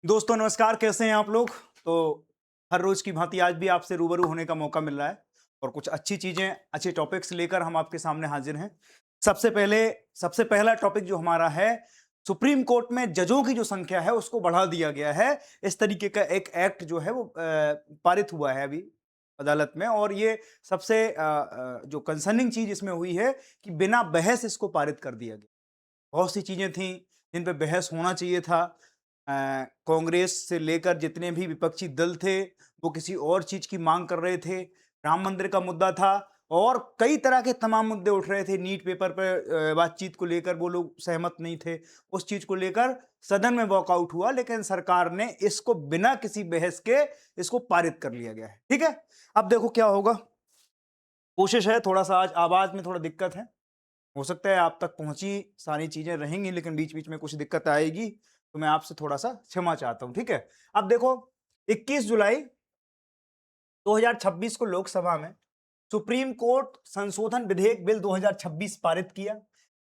दोस्तों नमस्कार, कैसे हैं आप लोग। तो हर रोज की भांति आज भी आपसे रूबरू होने का मौका मिल रहा है और कुछ अच्छी चीजें, अच्छे टॉपिक्स लेकर हम आपके सामने हाजिर हैं। सबसे पहले सबसे पहला टॉपिक जो हमारा है, सुप्रीम कोर्ट में जजों की जो संख्या है उसको बढ़ा दिया गया है। इस तरीके का एक एक्ट जो है वो पारित हुआ है अभी अदालत में। और ये सबसे जो कंसर्निंग चीज इसमें हुई है कि बिना बहस इसको पारित कर दिया गया। बहुत सी चीजें थी जिन पे बहस होना चाहिए था। कांग्रेस से लेकर जितने भी विपक्षी दल थे वो किसी और चीज की मांग कर रहे थे। राम मंदिर का मुद्दा था और कई तरह के तमाम मुद्दे उठ रहे थे। नीट पेपर पर बातचीत को लेकर वो लोग सहमत नहीं थे। उस चीज को लेकर सदन में वॉकआउट हुआ, लेकिन सरकार ने इसको बिना किसी बहस के इसको पारित कर लिया गया है। ठीक है, अब देखो क्या होगा। कोशिश है, थोड़ा सा आज आवाज में थोड़ा दिक्कत है, हो सकता है आप तक पहुंची सारी चीजें रहेंगी लेकिन बीच बीच में कुछ दिक्कत आएगी, तो मैं आपसे थोड़ा सा क्षमा चाहता हूं। ठीक है, अब देखो 21 जुलाई 2026 को लोकसभा में सुप्रीम कोर्ट संशोधन विधेयक बिल 2026 पारित किया,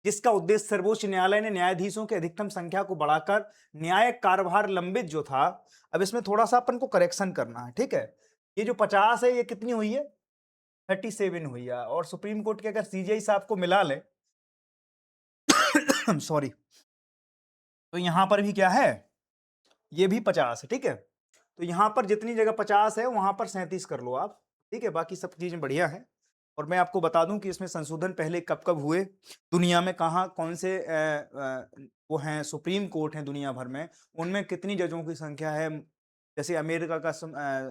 जिसका उद्देश्य सर्वोच्च न्यायालय ने न्यायाधीशों की अधिकतम संख्या को बढ़ाकर न्यायिक कार्यभार लंबित जो था, अब इसमें थोड़ा सा अपन को करेक्शन करना है। ठीक है, ये जो 50 है ये कितनी हुई है, 37 हुई है। और सुप्रीम कोर्ट के अगर सीजीआई साहब को मिला ले सॉरी, तो यहां पर भी क्या है, ये भी 50 है। ठीक है, तो यहां पर जितनी जगह 50 है वहां पर 37 कर लो आप। ठीक है, बाकी सब चीजें बढ़िया है। और मैं आपको बता दूं कि इसमें संशोधन पहले कब कब हुए, दुनिया में कहाँ कौन से वो हैं सुप्रीम कोर्ट हैं दुनिया भर में, उनमें कितनी जजों की संख्या है। जैसे अमेरिका का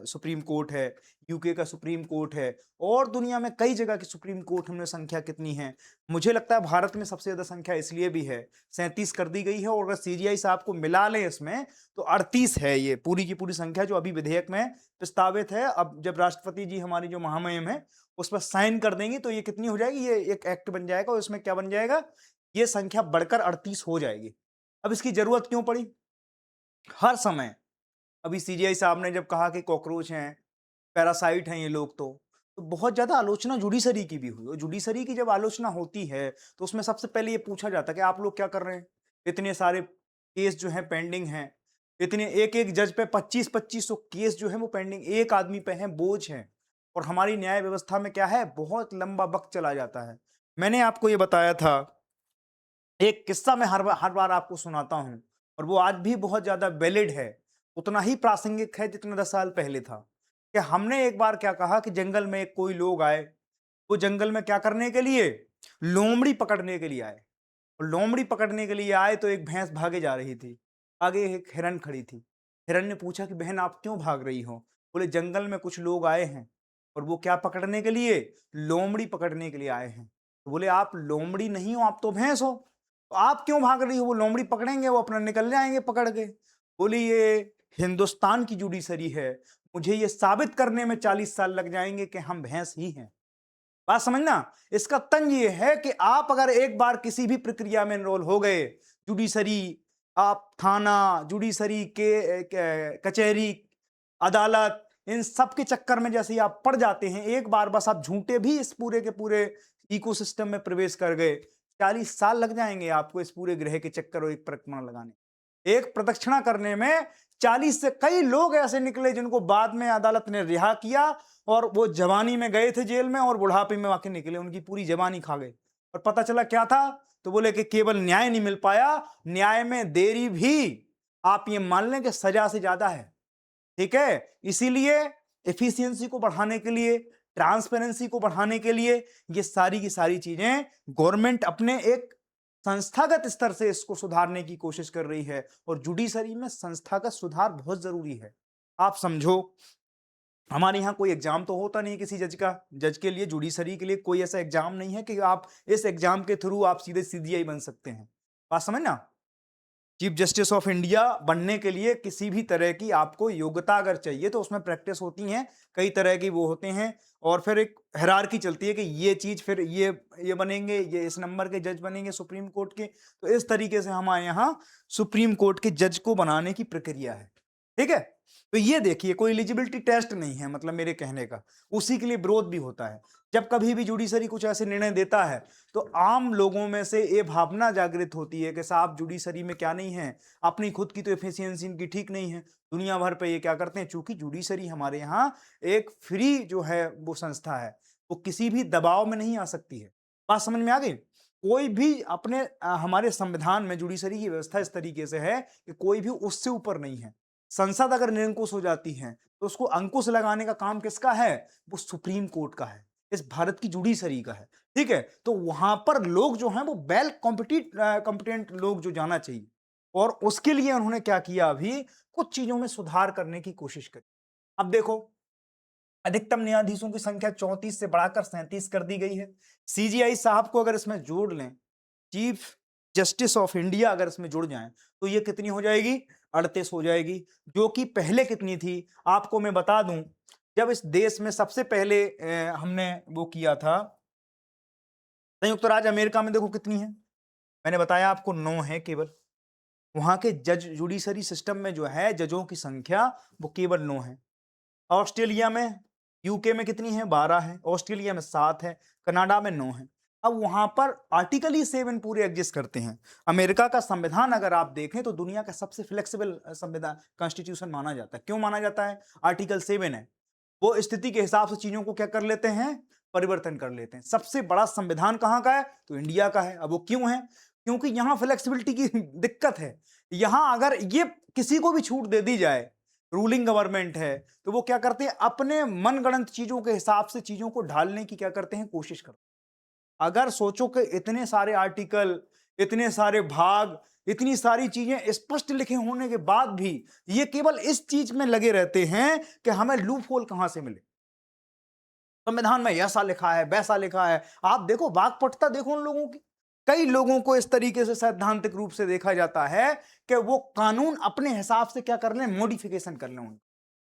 सुप्रीम कोर्ट है, यूके का सुप्रीम कोर्ट है, और दुनिया में कई जगह की सुप्रीम कोर्ट में संख्या कितनी है। मुझे लगता है भारत में सबसे ज्यादा संख्या इसलिए भी है, 37 कर दी गई है। और अगर सीजीआई साहब को मिला लें इसमें तो 38 है ये पूरी की पूरी संख्या जो अभी विधेयक में प्रस्तावित है। अब जब राष्ट्रपति जी हमारी जो महामहिम है उस पर साइन कर देंगी तो ये कितनी हो जाएगी, ये एक एक्ट बन जाएगा और इसमें क्या बन जाएगा, ये संख्या बढ़कर 38 हो जाएगी। अब इसकी जरूरत क्यों पड़ी हर समय। अभी सीजीआई साहब ने जब कहा कि कॉकरोच हैं, पैरासाइट हैं ये लोग, तो बहुत ज्यादा आलोचना जुडिशरी की भी हुई। और जुडिशरी की जब आलोचना होती है तो उसमें सबसे पहले ये पूछा जाता है कि आप लोग क्या कर रहे हैं, इतने सारे केस जो हैं पेंडिंग हैं, इतने एक एक जज पे 25-25 केस जो है वो पेंडिंग एक आदमी पे हैं, बोझ हैं। और हमारी न्याय व्यवस्था में क्या है, बहुत लंबा वक्त चला जाता है। मैंने आपको ये बताया था, एक किस्सा मैं हर बार आपको सुनाता हूं और वो आज भी बहुत ज्यादा वैलिड है, उतना ही प्रासंगिक है जितना 10 साल पहले था। कि हमने एक बार क्या कहा कि जंगल में कोई लोग आए, वो जंगल में क्या करने के लिए, लोमड़ी पकड़ने के लिए आए। और लोमड़ी पकड़ने के लिए आए तो एक भैंस भागे जा रही थी, आगे एक हिरन खड़ी थी। हिरन ने पूछा कि बहन आप क्यों भाग रही हो। बोले जंगल में कुछ लोग आए हैं और वो क्या पकड़ने के लिए, लोमड़ी पकड़ने के लिए आए हैं। तो बोले आप लोमड़ी नहीं हो, आप तो भैंस हो, तो आप क्यों भाग रही हो, वो लोमड़ी पकड़ेंगे, वो अपना निकल जाएंगे पकड़ के। बोली ये हिंदुस्तान की जुडिशरी है, मुझे ये साबित करने में 40 साल लग जाएंगे कि हम भैंस ही हैं। बात समझना, इसका तंज ये है कि आप अगर एक बार किसी भी प्रक्रिया में एनरोल हो गए, जुडिशरी, आप थाना, जुडिशरी के कचहरी, अदालत, इन सब के चक्कर में जैसे ही आप पड़ जाते हैं, एक बार बस आप झूठे भी इस पूरे के पूरे इकोसिस्टम में प्रवेश कर गए, 40 साल लग जाएंगे आपको इस पूरे ग्रह के चक्कर और एक परिक्रमा लगाने, एक प्रदक्षिणा करने में। 40 से कई लोग ऐसे निकले जिनको बाद में अदालत ने रिहा किया और वो जवानी में गए थे जेल में और बुढ़ापे में आके निकले, उनकी पूरी जवानी खा गए। और पता चला क्या था, तो बोले कि केवल न्याय नहीं मिल पाया, न्याय में देरी भी आप ये मान लें कि सजा से ज्यादा है। ठीक है, इसीलिए एफिशिएंसी को बढ़ाने के लिए, ट्रांसपेरेंसी को बढ़ाने के लिए, ये सारी की सारी चीजें गवर्नमेंट अपने एक संस्थागत स्तर से इसको सुधारने की कोशिश कर रही है। और जुडिशरी में संस्थागत सुधार बहुत जरूरी है। आप समझो, हमारे यहाँ कोई एग्जाम तो होता नहीं किसी जज का, जज के लिए, जुडिशरी के लिए कोई ऐसा एग्जाम नहीं है कि आप इस एग्जाम के थ्रू आप सीधे सीजीआई बन सकते हैं। बात समझ ना, चीफ जस्टिस ऑफ इंडिया बनने के लिए किसी भी तरह की आपको योग्यता अगर चाहिए तो उसमें प्रैक्टिस होती है, कई तरह की वो होते हैं। और फिर एक हायरार्की चलती है कि ये चीज फिर ये बनेंगे, ये इस नंबर के जज बनेंगे सुप्रीम कोर्ट के। तो इस तरीके से हमारे यहाँ सुप्रीम कोर्ट के जज को बनाने की प्रक्रिया है। ठीक है। तो ये देखिए कोई एलिजिबिलिटी टेस्ट नहीं है, मतलब मेरे कहने का, उसी के लिए विरोध भी होता है। जब कभी भी जुडिशरी कुछ ऐसे निर्णय देता है तो आम लोगों में से ये भावना जागृत होती है कि साहब जुडिशरी में क्या नहीं है, अपनी खुद की तो एफिशिएंसी इनकी ठीक नहीं है। दुनिया भर पे ये क्या करते हैं, चूंकि जुडिशरी हमारे यहाँ एक फ्री जो है वो संस्था है, वो किसी भी दबाव में नहीं आ सकती है। बात समझ में आ गई? कोई भी अपने हमारे संविधान में जुडिशरी की व्यवस्था इस तरीके से है कि कोई भी उससे ऊपर नहीं है। संसद अगर निरंकुश हो जाती है तो उसको अंकुश लगाने का काम किसका है, वो सुप्रीम कोर्ट का है, इस भारत की जुडिशरी का है। ठीक है, तो वहां पर लोग जो हैं वो वेल कॉम्पिटेंट लोग जो जाना चाहिए, और उसके लिए उन्होंने क्या किया, अभी कुछ चीजों में सुधार करने की कोशिश करी। अब देखो, अधिकतम न्यायाधीशों की संख्या 34 से बढ़ाकर 37 कर दी गई है। सीजीआई साहब को अगर इसमें जोड़ लें, चीफ जस्टिस ऑफ इंडिया अगर इसमें जुड़ जाएं, तो ये कितनी हो जाएगी, 38 हो जाएगी, जो कि पहले कितनी थी आपको मैं बता दूं। जब इस देश में सबसे पहले हमने वो किया था, संयुक्त राज्य अमेरिका में देखो कितनी है, मैंने बताया आपको 9 है केवल। वहां के जज जुडिशरी सिस्टम में जो है जजों की संख्या वो केवल 9 है। ऑस्ट्रेलिया में, यूके में कितनी है, 12 है। ऑस्ट्रेलिया में 7 है। कनाडा में 9 है। अब वहां पर आर्टिकल ही 7 पूरे एग्जिस्ट करते हैं। अमेरिका का संविधान अगर आप देखें तो दुनिया का सबसे फ्लेक्सिबल संविधान कॉन्स्टिट्यूशन माना जाता है। क्यों माना जाता है, आर्टिकल 7 है, वो स्थिति के हिसाब से चीजों को क्या कर लेते हैं, परिवर्तन कर लेते हैं। सबसे बड़ा संविधान कहां का है, तो इंडिया का है। अब वो क्यों है, क्योंकि यहां फ्लेक्सिबिलिटी की दिक्कत है। यहां अगर ये किसी को भी छूट दे दी जाए, रूलिंग गवर्नमेंट है, तो वो क्या करते हैं, अपने मनगढ़ंत चीजों के हिसाब से चीजों को ढालने की क्या करते हैं, कोशिश करते हैं। अगर सोचो कि इतने सारे आर्टिकल, इतने सारे भाग, इतनी सारी चीजें स्पष्ट लिखे होने के बाद भी ये केवल इस चीज में लगे रहते हैं कि हमें लूप होल कहां से मिले, संविधान में ऐसा लिखा है, वैसा लिखा है। आप देखो वाकपटुता देखो उन लोगों की। कई लोगों को इस तरीके से सैद्धांतिक रूप से देखा जाता है कि वो कानून अपने हिसाब से क्या कर लें, मॉडिफिकेशन कर लें उनको।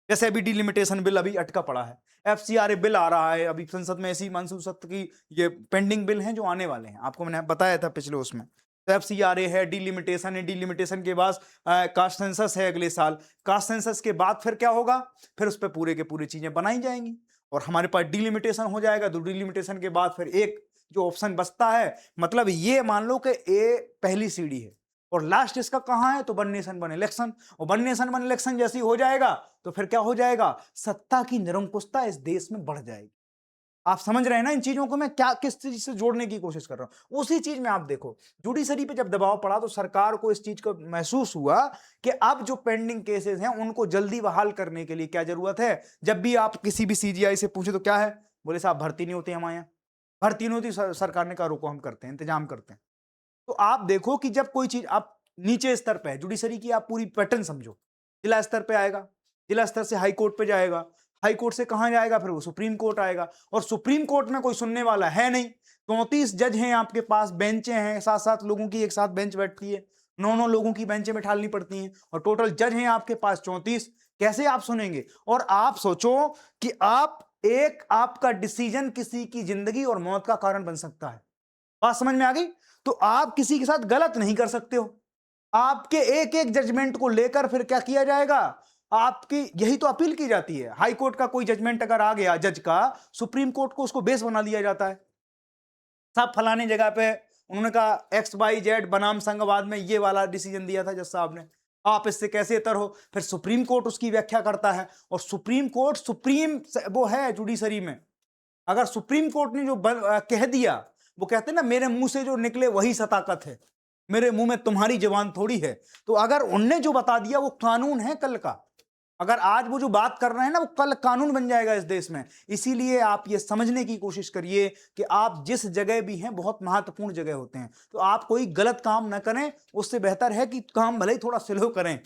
जैसे अभी डिलिमिटेशन बिल अभी अटका पड़ा है, एफसीआरए बिल आ रहा है अभी संसद में, ऐसी मानसून सत्र की ये पेंडिंग बिल हैं जो आने वाले हैं, आपको मैंने बताया था पिछले उसमें। तो एफसीआरए है, डिलिमिटेशन है, डिलिमिटेशन के बाद कास्ट सेंसस है अगले साल, कास्ट सेंसस के बाद फिर क्या होगा, फिर उस पर पूरे के पूरी चीजें बनाई जाएंगी, और हमारे पास डिलिमिटेशन हो जाएगा। तो डिलिमिटेशन के बाद फिर एक जो ऑप्शन बचता है, मतलब ये मान लो कि ए पहली सीढ़ी है और लास्ट इसका कहां है, तो वन नेशन वन इलेक्शन। और वन नेशन वन इलेक्शन जैसी हो जाएगा तो फिर क्या हो जाएगा, सत्ता की निरंकुशता इस देश में बढ़ जाएगी। आप समझ रहे हैं ना इन चीजों को मैं क्या किस चीज से जोड़ने की कोशिश कर रहा हूं। उसी चीज में आप देखो, जुडिशरी पे जब दबाव पड़ा तो सरकार को इस चीज को महसूस हुआ कि अब जो पेंडिंग केसेस हैं उनको जल्दी बहाल करने के लिए क्या जरूरत है। जब भी आप किसी भी सीजीआई से पूछे तो क्या है, बोले साहब भर्ती नहीं होती हमारे यहाँ, भर्ती नहीं होती, सरकार ने कहा रुको हम करते हैं, इंतजाम करते हैं। तो आप देखो कि जब कोई चीज आप नीचे स्तर पे है, जुडिशरी की आप पूरी पैटर्न समझो, जिला स्तर पे आएगा, जिला स्तर से हाई कोर्ट पे जाएगा, हाई कोर्ट से कहां जाएगा, फिर वो सुप्रीम कोर्ट आएगा, और सुप्रीम कोर्ट में कोई सुनने वाला है नहीं। 34 जज हैं आपके पास, बेंचें हैं, 7-7 लोगों की एक साथ बेंच बैठती है, 9-9 लोगों की बेंचें बिठानी पड़ती हैं, और टोटल जज हैं आपके पास 34। कैसे आप सुनेंगे। और आप सोचो कि आप एक आपका डिसीजन किसी की जिंदगी और मौत का कारण बन सकता है। बात समझ में आ गई। तो आप किसी के साथ गलत नहीं कर सकते हो, आपके एक एक जजमेंट को लेकर फिर क्या किया जाएगा, आपकी यही तो अपील की जाती है। हाई कोर्ट का कोई जजमेंट अगर आ गया जज का, सुप्रीम कोर्ट को उसको बेस बना लिया जाता है। साहब फलाने जगह पे उन्होंने कहा XYZ बनाम संघवाद में ये वाला डिसीजन दिया था जज साहब ने, आप इससे कैसे तर हो, फिर सुप्रीम कोर्ट उसकी व्याख्या करता है। और सुप्रीम कोर्ट सुप्रीम वो है जुडिशरी में, अगर सुप्रीम कोर्ट ने जो कह दिया, वो कहते हैं ना मेरे मुंह से जो निकले वही सताकत है, मेरे मुंह में तुम्हारी जबान थोड़ी है। तो अगर उनने जो बता दिया वो कानून है कल का, अगर आज वो जो बात कर रहे हैं ना वो कल कानून बन जाएगा इस देश में। इसीलिए आप ये समझने की कोशिश करिए कि आप जिस जगह भी हैं बहुत महत्वपूर्ण जगह होते हैं, तो आप कोई गलत काम ना करें, उससे बेहतर है कि काम भले ही थोड़ा स्लो करें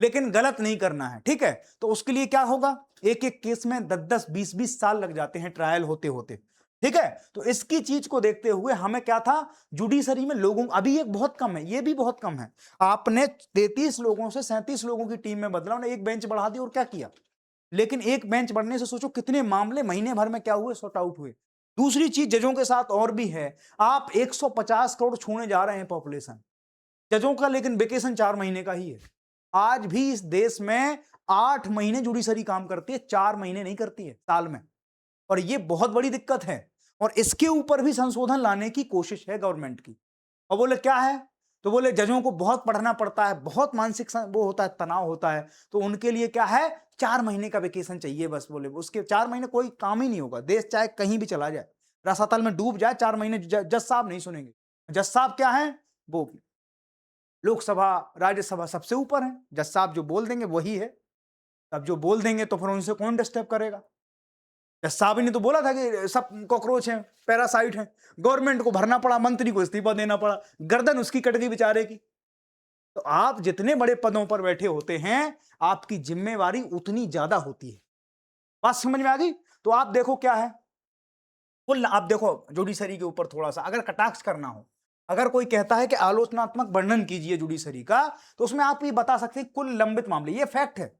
लेकिन गलत नहीं करना है, ठीक है। तो उसके लिए क्या होगा, एक एक केस में 10-10 20-20 साल लग जाते हैं ट्रायल होते होते, ठीक है। तो इसकी चीज को देखते हुए हमें क्या था, जुडिशरी में लोगों अभी एक बहुत कम है, ये भी बहुत कम है। आपने 33 लोगों से 37 लोगों की टीम में बदला, उन्हें एक बेंच बढ़ा दी और क्या किया। लेकिन एक बेंच बढ़ने से सोचो कितने मामले महीने भर में क्या हुए, सॉर्ट आउट हुए। दूसरी चीज जजों के साथ और भी है, आप 150 करोड़ छूने जा रहे हैं पॉपुलेशन जजों का, लेकिन वेकेशन 4 महीने का ही है। आज भी इस देश में 8 महीने जुडिशरी काम करती है, 4 महीने नहीं करती है साल में, और ये बहुत बड़ी दिक्कत है। और इसके ऊपर भी संशोधन लाने की कोशिश है गवर्नमेंट की। और बोले क्या है, तो बोले जजों को बहुत पढ़ना पड़ता है, बहुत मानसिक वो होता है, तनाव होता है, तो उनके लिए क्या है, 4 महीने का वेकेशन चाहिए बस। बोले उसके 4 महीने कोई काम ही नहीं होगा, देश चाहे कहीं भी चला जाए, रसातल में डूब जाए, 4 महीने जज साहब नहीं सुनेंगे। जज साहब क्या है, वो लोकसभा राज्यसभा सबसे ऊपर है, जज साहब जो बोल देंगे वही है। अब जो बोल देंगे तो फिर उनसे कौन डिस्टर्ब करेगा। जज साहब ने तो बोला था कि सब कॉकरोच हैं, पैरासाइट हैं, गवर्नमेंट को भरना पड़ा, मंत्री को इस्तीफा देना पड़ा, गर्दन उसकी कट गई बेचारे की। तो आप जितने बड़े पदों पर बैठे होते हैं, आपकी जिम्मेवारी उतनी ज्यादा होती है। बात समझ में आ गई। तो आप देखो क्या है, कुल आप देखो जुडिशरी के ऊपर थोड़ा सा अगर कटाक्ष करना हो, अगर कोई कहता है कि आलोचनात्मक वर्णन कीजिए जुडिशरी का, तो उसमें आप ये बता सकते हैं कुल लंबित मामले, ये फैक्ट है,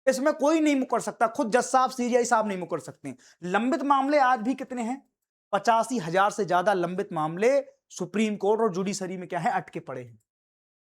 इसमें कोई नहीं मुकर सकता, खुद जज साहब सीजीआई साहब नहीं मुकर सकते। लंबित मामले आज भी कितने हैं, 85,000 से ज्यादा लंबित मामले सुप्रीम कोर्ट और जुडिशरी में क्या है, अटके पड़े हैं।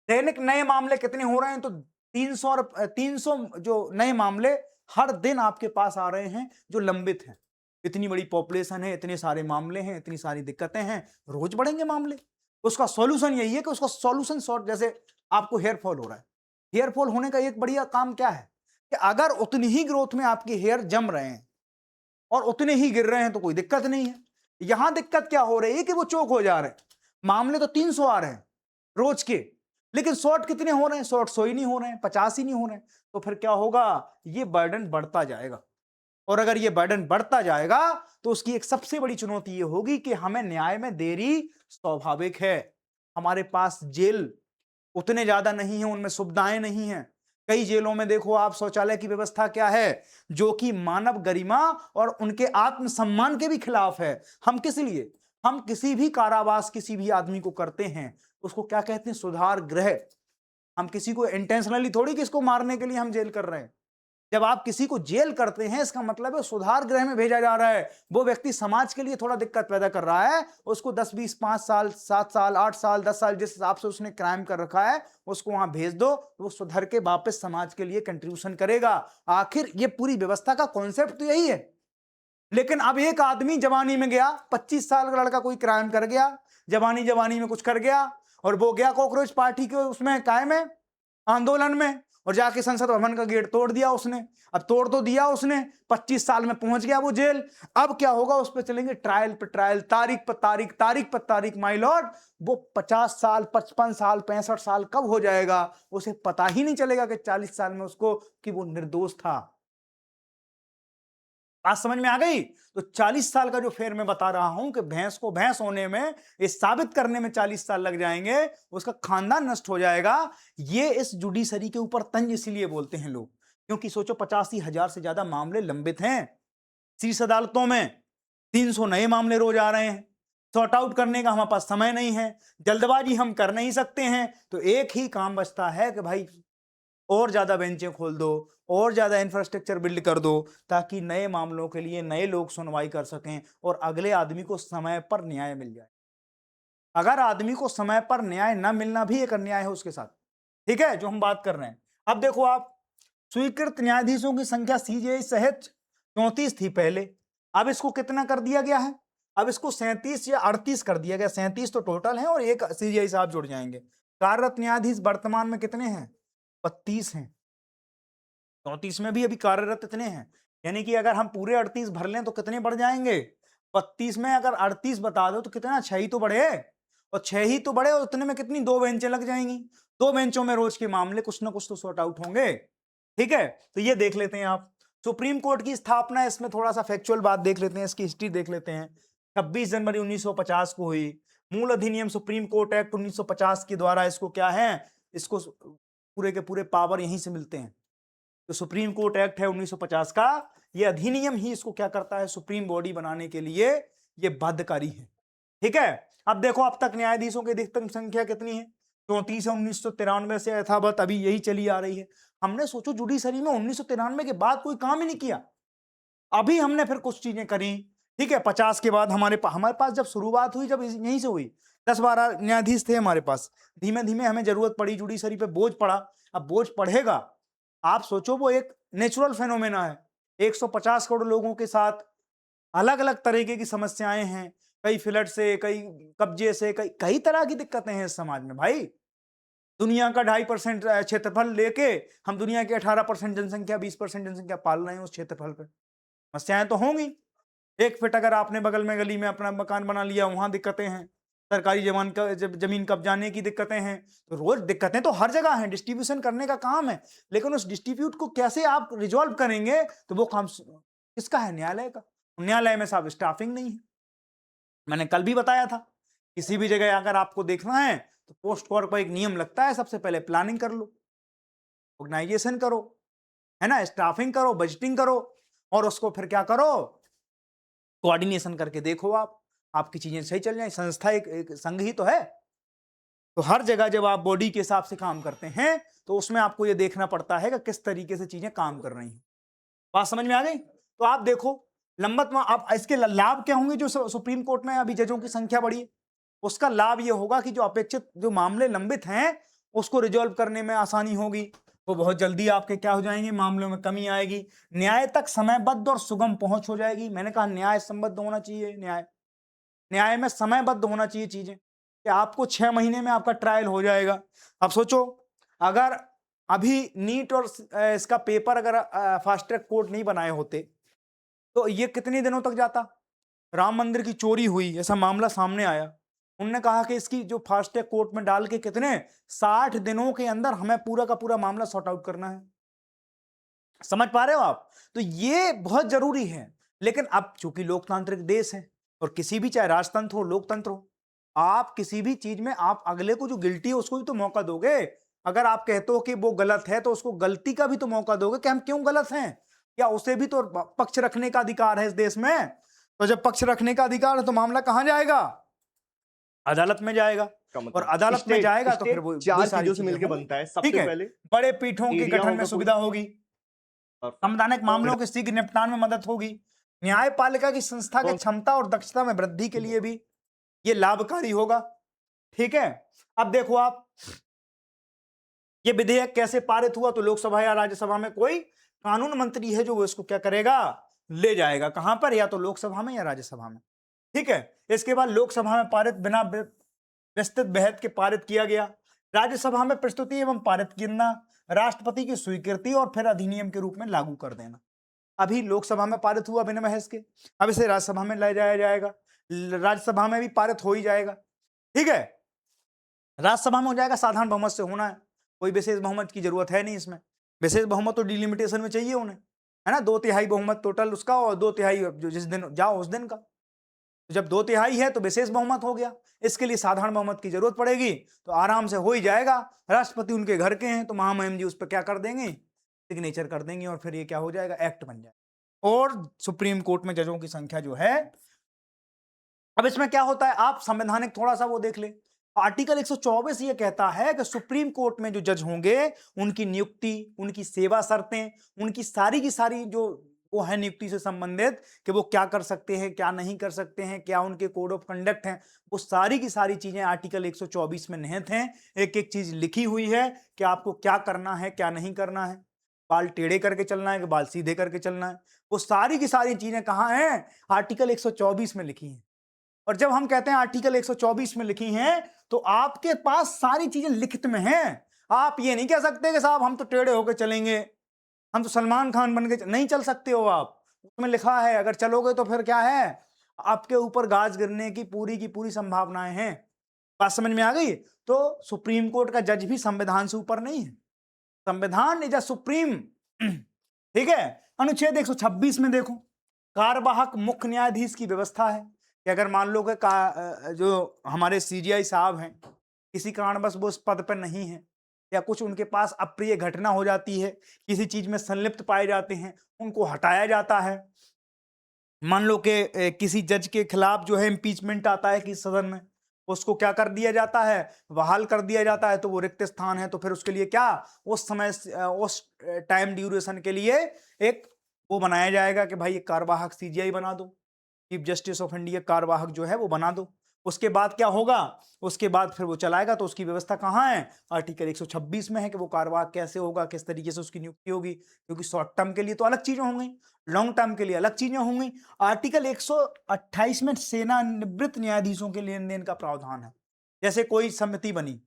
दैनिक नए मामले कितने हो रहे हैं, तो 300 जो नए मामले हर दिन आपके पास आ रहे हैं जो लंबित हैं। इतनी बड़ी पॉपुलेशन है, इतने सारे मामले हैं, इतनी सारी दिक्कतें हैं, रोज बढ़ेंगे मामले। उसका सॉल्यूशन यही है कि उसका सॉल्यूशन शॉर्ट, जैसे आपको हेयर फॉल हो रहा है, हेयर फॉल होने का एक बढ़िया काम क्या है कि अगर उतनी ही ग्रोथ में आपके हेयर जम रहे हैं और उतने ही गिर रहे हैं तो कोई दिक्कत नहीं है। यहां दिक्कत क्या हो रही है कि वो चोक हो जा रहे हैं। मामले तो 300 आ रहे हैं रोज के, लेकिन शॉर्ट कितने हो रहे हैं, शॉर्ट 100 ही नहीं हो रहे हैं, 50 ही नहीं हो रहे हैं। तो फिर क्या होगा, ये बर्डन बढ़ता जाएगा। और अगर ये बर्डन बढ़ता जाएगा तो उसकी एक सबसे बड़ी चुनौती ये होगी कि हमें न्याय में देरी स्वाभाविक है। हमारे पास जेल उतने ज्यादा नहीं है, उनमें सुविधाएं नहीं है। कई जेलों में देखो आप, शौचालय की व्यवस्था क्या है, जो कि मानव गरिमा और उनके आत्मसम्मान के भी खिलाफ है। हम किस लिए, हम किसी भी कारावास किसी भी आदमी को करते हैं, उसको क्या कहते हैं, सुधार गृह। हम किसी को इंटेंशनली थोड़ी किसको मारने के लिए हम जेल कर रहे हैं। जब आप किसी को जेल करते हैं, इसका मतलब है सुधार गृह में भेजा जा रहा है। वो व्यक्ति समाज के लिए थोड़ा दिक्कत पैदा कर रहा है, उसको 10 20 5 साल 7 साल 8 साल 10 साल जिस हिसाब से उसने क्राइम कर रखा है उसको वहां भेज दो, वो सुधर के वापस समाज के लिए कंट्रीब्यूशन करेगा। आखिर ये पूरी व्यवस्था का कॉन्सेप्ट तो यही है। लेकिन अब एक आदमी जवानी में गया, 25 साल का लड़का कोई क्राइम कर गया, जवानी में कुछ कर गया, और वो गया कॉकरोच पार्टी के उसमें कायम है आंदोलन में, और जाके संसद भवन का गेट तोड़ दिया उसने। अब तोड़ तो दिया उसने, 25 साल में पहुंच गया वो जेल। अब क्या होगा, उस पर चलेंगे ट्रायल पे ट्रायल, तारीख पर तारीख, तारीख पर तारीख। माय लॉर्ड, वो 50 साल 55 साल 65 साल कब हो जाएगा उसे पता ही नहीं चलेगा कि 40 साल में उसको कि वो निर्दोष था। बात समझ में आ गई। तो 40 साल का जो फेर मैं बता रहा हूं कि भैंस को भैंस होने में, इस साबित करने में 40 साल लग जाएंगे, उसका खानदान नष्ट हो जाएगा। ये इस जुडिशरी के ऊपर तंज इसलिए बोलते हैं लोग, क्योंकि सोचो 85,000 से ज्यादा मामले लंबित हैं शीर्ष अदालतों में, 300 नए मामले रोज आ रहे हैं। सॉर्ट आउट करने का हमारे पास समय नहीं है, जल्दबाजी हम कर नहीं सकते हैं। तो एक ही काम बचता है कि भाई और ज्यादा बेंचें खोल दो, और ज्यादा इंफ्रास्ट्रक्चर बिल्ड कर दो, ताकि नए मामलों के लिए नए लोग सुनवाई कर सकें और अगले आदमी को समय पर न्याय मिल जाए। अगर आदमी को समय पर न्याय न मिलना भी एक अन्याय है उसके साथ, ठीक है, जो हम बात कर रहे हैं। अब देखो आप, स्वीकृत न्यायाधीशों की संख्या सीजीआई सहित 34 थी पहले, अब इसको कितना कर दिया गया है, अब इसको 37 या 38 कर दिया गया। 37 तो टोटल है और एक सीजीआई साहब जुड़ जाएंगे। कार्यरत न्यायाधीश वर्तमान में कितने हैं, 32 हैं। 34 में भी अभी कार्यरत इतने हैं, यानी कि अगर हम पूरे 38 भर लें तो कितने बढ़ जाएंगे, 32 में अगर 38 बता दो तो कितना, 6 ही तो बढ़े, और 6 ही तो बढ़े, और उतने में कितनी, 2 बेंचें लग जाएंगी। 2 बेंचों में रोज के मामले कुछ ना कुछ तो सॉर्ट आउट होंगे। ठीक है, तो ये देख लेते हैं आप। सुप्रीम कोर्ट की स्थापना, इसमें थोड़ा सा फैक्चुअल बात देख लेते हैं, इसकी हिस्ट्री देख लेते हैं। 26 जनवरी 1950 को हुई। मूल अधिनियम सुप्रीम कोर्ट एक्ट 1950 के द्वारा इसको क्या है, इसको पूरे के पूरे पावर यहीं से मिलते हैं। तो सुप्रीम कोर्ट एक्ट है 1950 का, ये अधिनियम ही इसको क्या करता है, सुप्रीम बॉडी बनाने के लिए ये बाध्यकारी है। ठीक है, अब देखो अब तक न्यायाधीशों की अधिकतम संख्या कितनी है, 34 है। 1993 से यथावत अभी यही चली आ रही है। हमने सोचो जुडिशरी में 1993 के बाद कोई काम ही नहीं किया, अभी हमने फिर कुछ चीजें करी ठीक है, 50 के बाद हमारे पास जब शुरुआत हुई, जब यहीं से हुई, 10-12 न्यायाधीश थे हमारे पास। धीमे धीमे हमें जरूरत पड़ी, जुडिशरी पे बोझ पड़ा। अब बोझ पड़ेगा, आप सोचो, वो एक नेचुरल फेनोमेना है। 150 करोड़ लोगों के साथ अलग अलग तरीके की समस्याएं हैं, कई फ्लड से, कई कब्जे से, कई कई तरह की दिक्कतें हैं इस समाज में भाई। दुनिया का 2.5% क्षेत्रफल लेके हम दुनिया की 18% जनसंख्या, 20% जनसंख्या पाल रहे हैं उस क्षेत्रफल पे। समस्याएं तो होंगी। 1 फीट अगर आपने बगल में गली में अपना मकान बना लिया, वहां दिक्कतें हैं। सरकारी जमीन कब्जाने की दिक्कतें हैं। तो रोज दिक्कतें तो हर जगह हैं, डिस्ट्रीब्यूशन करने का काम है। लेकिन उस डिस्ट्रीब्यूट को कैसे आप रिजॉल्व करेंगे, तो वो काम किसका है? न्यायालय का। न्यायालय में साहब स्टाफिंग नहीं है। मैंने कल भी बताया था, किसी भी जगह अगर आपको देखना है तो पोस्ट कॉर्प का एक नियम लगता है, सबसे पहले प्लानिंग कर लो, ऑर्गेनाइजेशन करो, है ना, स्टाफिंग करो, बजटिंग करो, और उसको फिर क्या करो, कोऑर्डिनेशन करके देखो आपकी चीजें सही चल जाए। संस्था एक संघ ही तो है। तो हर जगह जब आप बॉडी के हिसाब से काम करते हैं, तो उसमें आपको ये देखना पड़ता है कि किस तरीके से चीजें काम कर रही हैं। बात समझ में आ गई? तो आप देखो, लंबत में आप इसके लाभ क्या होंगे? जो सुप्रीम कोर्ट में अभी जजों की संख्या बढ़ी, उसका लाभ ये होगा कि जो अपेक्षित जो मामले लंबित हैं, उसको रिजॉल्व करने में आसानी होगी। वो बहुत जल्दी आपके क्या हो जाएंगे, मामलों में कमी आएगी, न्याय तक समयबद्ध और सुगम पहुंच हो जाएगी। मैंने कहा न्याय संबद्ध होना चाहिए, न्याय में समयबद्ध होना चाहिए चीजें, कि आपको 6 महीने में आपका ट्रायल हो जाएगा। अब सोचो, अगर अभी नीट और इसका पेपर अगर फास्ट ट्रैक कोर्ट नहीं बनाए होते, तो ये कितने दिनों तक जाता। राम मंदिर की चोरी हुई, ऐसा मामला सामने आया, उन्होंने कहा कि इसकी जो फास्ट ट्रैक कोर्ट में डाल के कितने 60 दिनों के अंदर हमें पूरा का पूरा मामला सॉर्ट आउट करना है। समझ पा रहे हो आप? तो ये बहुत जरूरी है। लेकिन अब चूंकि लोकतांत्रिक देश है, और किसी भी, चाहे राजतंत्र हो, लोकतंत्र हो, आप किसी भी चीज में आप अगले को जो गिल्टी है उसको भी तो मौका दोगे। अगर आप कहते हो कि वो गलत है, तो उसको गलती का भी तो मौका दोगे कि हम क्यों गलत हैं, या उसे भी तो पक्ष रखने का अधिकार है इस देश में। तो जब पक्ष रखने का अधिकार है, तो मामला कहां जाएगा? अदालत में जाएगा। और अदालत में जाएगा तो फिर वो 4 चीजों से मिलकर बनता है। सबसे पहले बड़े पीठों के गठन में सुविधा होगी, संवैधानिक मामलों के शीघ्र निपटान में मदद होगी, न्यायपालिका की संस्था की क्षमता और दक्षता में वृद्धि के लिए भी ये लाभकारी होगा। ठीक है, अब देखो आप, ये विधेयक कैसे पारित हुआ? तो लोकसभा या राज्यसभा में कोई कानून मंत्री है जो वो इसको क्या करेगा, ले जाएगा। कहां पर? या तो लोकसभा में या राज्यसभा में। ठीक है, इसके बाद लोकसभा में पारित, बिना विस्तृत बहस के पारित किया गया। राज्यसभा में प्रस्तुति एवं पारित करना, राष्ट्रपति की स्वीकृति और फिर अधिनियम के रूप में लागू कर देना। अभी लोकसभा में पारित हुआ बिना बहस के, अब इसे राज्यसभा में ले जाया जाएगा, राज्यसभा में भी पारित हो ही जाएगा। ठीक है, राज्यसभा में हो जाएगा, साधारण बहुमत से होना है, कोई विशेष बहुमत की जरूरत है नहीं इसमें। विशेष बहुमत तो डिलिमिटेशन में चाहिए उन्हें, है ना, 2/3 बहुमत टोटल उसका, और 2/3 जो जिस दिन जाओ उस दिन का। तो जब 2/3 है तो विशेष बहुमत हो गया। इसके लिए साधारण बहुमत की जरूरत पड़ेगी, तो आराम से हो ही जाएगा। राष्ट्रपति उनके घर के हैं, तो महामहिम जी उस पर क्या कर देंगे, सिग्नेचर कर देंगे, और फिर ये क्या हो जाएगा, एक्ट बन जाएगा। और सुप्रीम कोर्ट में जजों की संख्या जो है, अब इसमें क्या होता है, आप संवैधानिक थोड़ा सा वो देख ले। आर्टिकल 124 ये कहता है कि सुप्रीम कोर्ट में जो जज होंगे, उनकी नियुक्ति, उनकी सेवा शर्तें, उनकी सारी की सारी जो वो है नियुक्ति से संबंधित, कि वो क्या कर सकते हैं, क्या नहीं कर सकते हैं, क्या उनके कोड ऑफ कंडक्ट हैं, वो सारी की सारी चीजें आर्टिकल 124 में निहित हैं। एक एक चीज लिखी हुई है कि आपको क्या करना है, क्या नहीं करना है, बाल टेढ़े करके चलना है कि बाल सीधे करके चलना है, वो सारी की सारी चीजें कहाँ हैं, आर्टिकल 124 में लिखी हैं। और जब हम कहते हैं आर्टिकल 124 में लिखी हैं, तो आपके पास सारी चीजें लिखित में हैं। आप ये नहीं कह सकते कि साहब हम तो टेढ़े होकर चलेंगे, हम तो सलमान खान बन के नहीं चल सकते हो आप, उसमें लिखा है। अगर चलोगे तो फिर क्या है, आपके ऊपर गाज गिरने की पूरी संभावनाएं हैं। बात समझ में आ गई? तो सुप्रीम कोर्ट का जज भी संविधान से ऊपर नहीं है, संविधान इज अ सुप्रीम। ठीक है, अनुच्छेद 126 में देखो, कार्यवाहक मुख्य न्यायाधीश की व्यवस्था है कि अगर मान लो कि जो हमारे सीजीआई साहब हैं, किसी कारणवश वो उस पद पर नहीं है, या कुछ उनके पास अप्रिय घटना हो जाती है, किसी चीज में संलिप्त पाए जाते हैं, उनको हटाया जाता है। मान लो कि किसी जज के खिलाफ जो है इम्पीचमेंट आता है कि सदन में, उसको क्या कर दिया जाता है, बहाल कर दिया जाता है। तो वो रिक्त स्थान है, तो फिर उसके लिए क्या, उस समय उस टाइम ड्यूरेशन के लिए एक वो बनाया जाएगा कि भाई एक कार्यवाहक सीजीआई बना दो। चीफ जस्टिस ऑफ इंडिया कार्यवाहक जो है वो बना दो। उसके बाद क्या होगा, उसके बाद फिर वो चलाएगा। तो उसकी व्यवस्था कहाँ है, आर्टिकल 126 में है कि वो कार्यवाहक कैसे होगा, किस तरीके से उसकी नियुक्ति होगी। क्योंकि शॉर्ट टर्म के लिए तो अलग चीजें होंगी, लॉन्ग टर्म के लिए अलग चीजें होंगी। आर्टिकल 128 में सेवानिवृत्त न्यायाधीशों के लेन देन का प्रावधान है। जैसे कोई समिति बनी,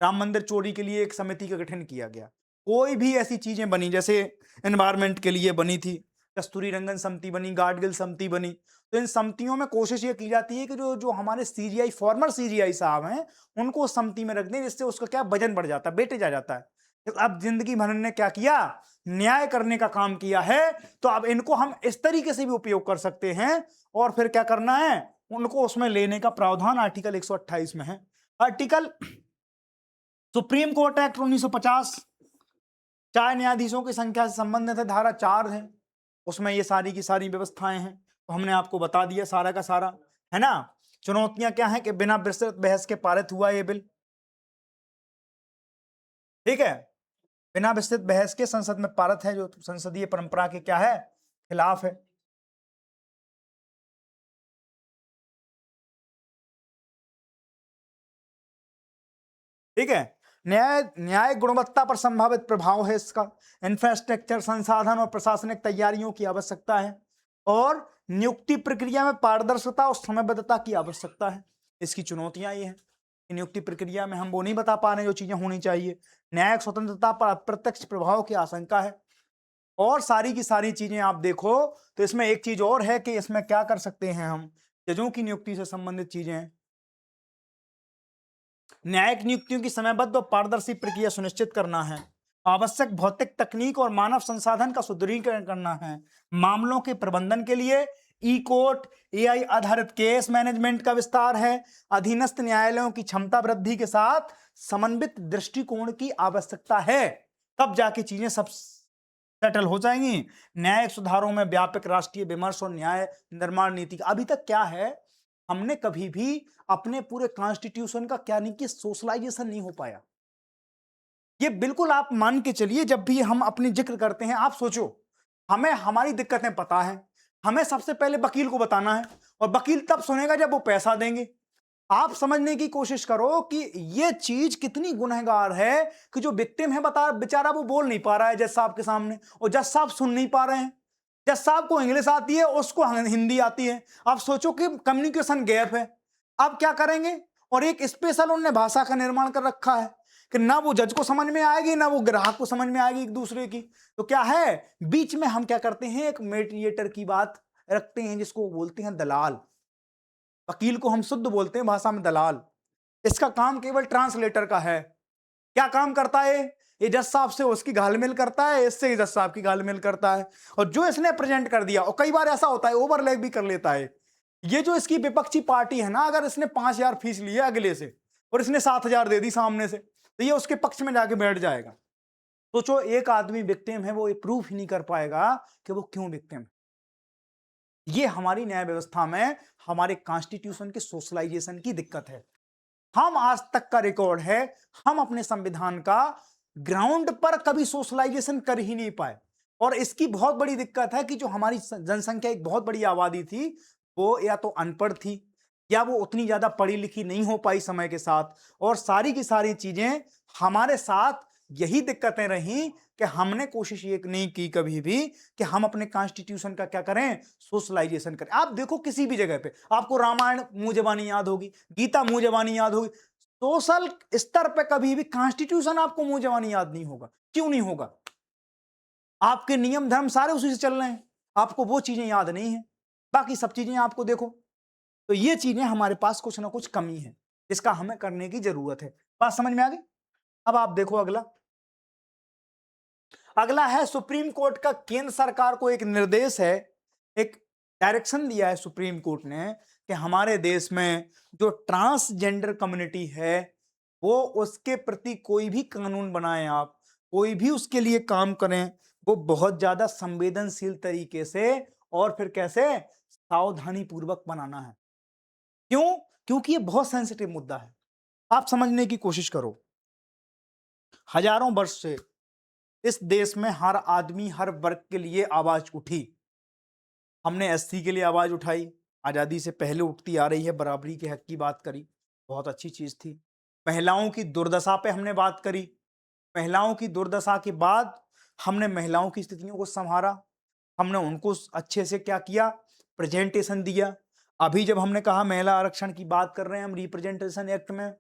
राम मंदिर चोरी के लिए एक समिति का गठन किया गया, कोई भी ऐसी चीजें बनी, जैसे एनवायरमेंट के लिए बनी थी, कस्तूरी रंगन समिति बनी, गाडगिल समिति बनी, तो इन समितियों में कोशिश ये की जाती है कि जो जो हमारे सीजीआई, फॉर्मर सीजीआई साहब हैं, उनको उस समिति में रख दें, जिससे उसका क्या वजन बढ़ जाता है, वेटेज आ जाता है। तो अब जिंदगी भर ने क्या किया, न्याय करने का काम किया है, तो अब इनको हम इस तरीके से भी उपयोग कर सकते हैं। और फिर क्या करना है, उनको उसमें लेने का प्रावधान आर्टिकल 128 में है। आर्टिकल सुप्रीम कोर्ट एक्ट 1950 चार न्यायाधीशों की संख्या से संबंधित है, धारा 4 है, उसमें ये सारी की सारी व्यवस्थाएं हैं। तो हमने आपको बता दिया सारा का सारा, है ना। चुनौतियां क्या है कि बिना विस्तृत बहस के पारित हुआ ये बिल, ठीक है, बिना विस्तृत बहस के संसद में पारित है, जो संसदीय परंपरा के क्या है, खिलाफ है। ठीक है, न्याय गुणवत्ता पर संभावित प्रभाव है इसका। इंफ्रास्ट्रक्चर, संसाधन और प्रशासनिक तैयारियों की आवश्यकता है, और नियुक्ति प्रक्रिया में पारदर्शिता और समयबद्धता की आवश्यकता है। इसकी चुनौतियां ये हैं कि नियुक्ति प्रक्रिया में हम वो नहीं बता पा रहे जो चीजें होनी चाहिए। न्यायिक स्वतंत्रता पर अप्रत्यक्ष प्रभाव की आशंका है, और सारी की सारी चीजें आप देखो तो इसमें एक चीज और है कि इसमें क्या कर सकते हैं हम, जजों की नियुक्ति से संबंधित चीजें हैं। न्यायिक नियुक्तियों की समयबद्ध और पारदर्शी प्रक्रिया सुनिश्चित करना है। आवश्यक भौतिक तकनीक और मानव संसाधन का सुदृढ़ीकरण करना है। मामलों के प्रबंधन के लिए ई कोर्ट, एआई आधारित केस मैनेजमेंट का विस्तार है। अधीनस्थ न्यायालयों की क्षमता वृद्धि के साथ समन्वित दृष्टिकोण की आवश्यकता है, तब जाके चीजें सब सेटल हो जाएंगी। न्यायिक सुधारों में व्यापक राष्ट्रीय विमर्श और न्याय निर्माण नीति। अभी तक क्या है, हमने कभी भी अपने पूरे कॉन्स्टिट्यूशन का क्या नहीं कि सोशलाइजेशन नहीं हो पाया। ये बिल्कुल आप मान के चलिए, जब भी हम अपनी जिक्र करते हैं, आप सोचो, हमें हमारी दिक्कतें पता है, हमें सबसे पहले वकील को बताना है, और वकील तब सुनेगा जब वो पैसा देंगे। आप समझने की कोशिश करो कि ये चीज कितनी गुनहगार है कि जो विक्टिम है बता बेचारा वो बोल नहीं पा रहा है जज साहब के सामने, और जज साहब सुन नहीं पा रहे हैं। जज साहब को इंग्लिश आती है, उसको हिंदी आती है। आप सोचो कि कम्युनिकेशन गैप है। अब क्या करेंगे, और एक स्पेशल उन्होंने भाषा का निर्माण कर रखा है कि ना वो जज को समझ में आएगी, ना वो ग्राहक को समझ में आएगी एक दूसरे की। तो क्या है, बीच में हम क्या करते हैं, एक मीडिएटर की बात रखते हैं, जिसको बोलते हैं दलाल। वकील को हम शुद्ध बोलते हैं भाषा में दलाल। इसका काम केवल ट्रांसलेटर का है। क्या काम करता है, ये जज साहब से उसकी घालमेल करता है, इससे जज साहब की घालमेल करता है, और जो इसने प्रेजेंट कर दिया, और कई बार ऐसा होता है ओवरलैप भी कर लेता है। ये जो इसकी विपक्षी पार्टी है ना, अगर इसने 5,000 फीस लिया अगले से और इसने 7,000 दे दी सामने से, तो ये उसके पक्ष में जाके बैठ जाएगा। सोचो, एक आदमी विक्टिम है, वो ये प्रूफ ही नहीं कर पाएगा कि वो क्यों विक्टिम है। ये हमारी न्याय व्यवस्था में हमारे कॉन्स्टिट्यूशन के सोशलाइजेशन की दिक्कत है। हम आज तक का रिकॉर्ड है, हम अपने संविधान का ग्राउंड पर कभी सोशलाइजेशन कर ही नहीं पाए। और इसकी बहुत बड़ी दिक्कत है कि जो हमारी जनसंख्या, एक बहुत बड़ी आबादी थी, वो या तो अनपढ़ थी, या वो उतनी ज्यादा पढ़ी लिखी नहीं हो पाई समय के साथ। और सारी की सारी चीजें हमारे साथ यही दिक्कतें रही कि हमने कोशिश ये नहीं की कभी भी कि हम अपने कॉन्स्टिट्यूशन का क्या करें, सोशलाइजेशन करें। आप देखो किसी भी जगह पे आपको रामायण मुंह जबानी याद होगी, गीता मुंह जबानी याद होगी। सोशल स्तर पे कभी भी कॉन्स्टिट्यूशन आपको मुंह जबानी याद नहीं होगा। क्यों नहीं होगा? आपके नियम धर्म सारे उसी से चल रहे हैं, आपको वो चीजें याद नहीं है, बाकी सब चीजें आपको देखो। तो ये चीजें हमारे पास कुछ ना कुछ कमी है, जिसका हमें करने की जरूरत है। बात समझ में आ गई? अब आप देखो अगला है सुप्रीम कोर्ट का केंद्र सरकार को एक निर्देश है, एक डायरेक्शन दिया है सुप्रीम कोर्ट ने कि हमारे देश में जो ट्रांसजेंडर कम्युनिटी है, वो उसके प्रति कोई भी कानून बनाएं, आप कोई भी उसके लिए काम करें, वो बहुत ज्यादा संवेदनशील तरीके से और फिर कैसे सावधानी पूर्वक बनाना है। क्यों? क्योंकि ये बहुत सेंसिटिव मुद्दा है। आप समझने की कोशिश करो, हजारों वर्ष से इस देश में हर आदमी, हर वर्ग के लिए आवाज उठी। हमने एससी के लिए आवाज उठाई, आज़ादी से पहले उठती आ रही है, बराबरी के हक की बात करी, बहुत अच्छी चीज़ थी। महिलाओं की दुर्दशा पे हमने बात करी, महिलाओं की दुर्दशा के बाद हमने महिलाओं की स्थितियों को संभाला, हमने उनको अच्छे से क्या किया, प्रेजेंटेशन दिया। अभी जब हमने कहा महिला आरक्षण की बात कर रहे हैं हम, रिप्रेजेंटेशन एक्ट में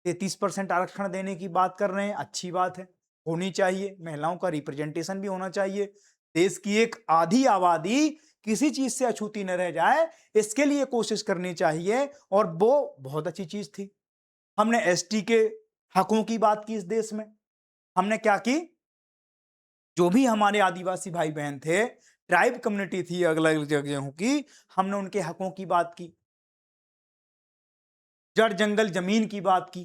33% आरक्षण देने की बात कर रहे हैं, अच्छी बात है, होनी चाहिए, महिलाओं का रिप्रेजेंटेशन भी होना चाहिए। देश की एक आधी आबादी किसी चीज से अछूती न रह जाए, इसके लिए कोशिश करनी चाहिए, और वो बहुत अच्छी चीज थी। हमने एसटी के हकों की बात की इस देश में, हमने क्या की, जो भी हमारे आदिवासी भाई बहन थे, ट्राइब कम्युनिटी थी अलग अलग जगहों की, हमने उनके हकों की बात की, जड़ जंगल जमीन की बात की,